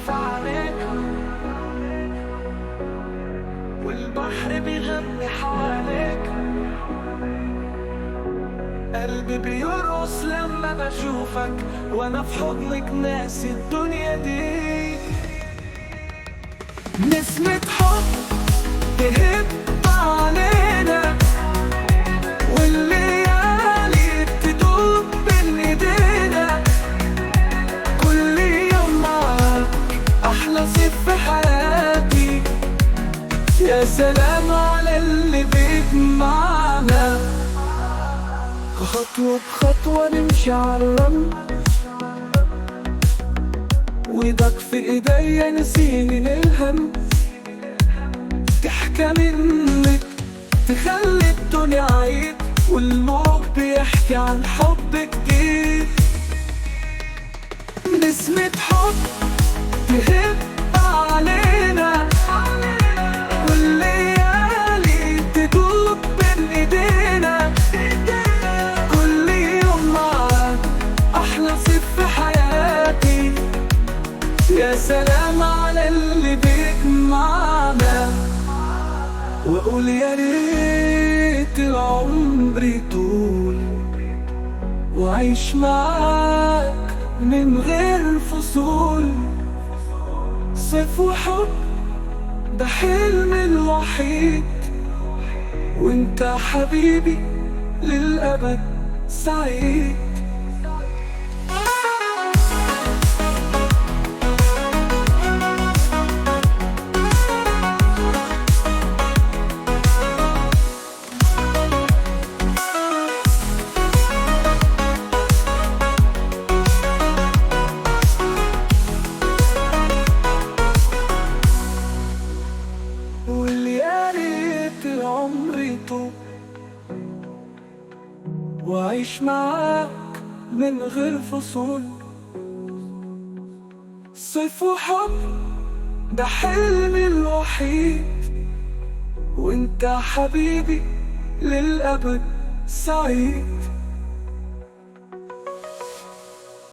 في عليك، والبحر بيغني حواليك. قلبي بيرقص لما بشوفك، وانا في حضنك ناسي الدنيا دي. نسمة حب تهب علينا، والليالي تدوب بين ايدينا. كل يوم معاك احلى صيف في حياتي. يا سلام على اللي بيجمعنا، خطوة بخطوة نمشي عالرمل، وايدك في ايديا نسيني الهم. ضحكة منك تخلي الدنيا عيد، والموج بيحكي عن حب جديد. نسمة حب تهب علينا، والليالي تدوب بين ايدينا. كل يوم معاك احلى صيف في حياتي. يا سلام على اللي بيجمعنا، واقول يا ريت العمر يطول، وعيش معاك من غير فصول. صيف وحب ده حلمي الوحيد، وانت حبيبي للأبد سعيد. واليا ريت العمر يطول، وعيش معاك من غير فصول. صيف وحب ده حلمي الوحيد، وانت حبيبي للأبد سعيد.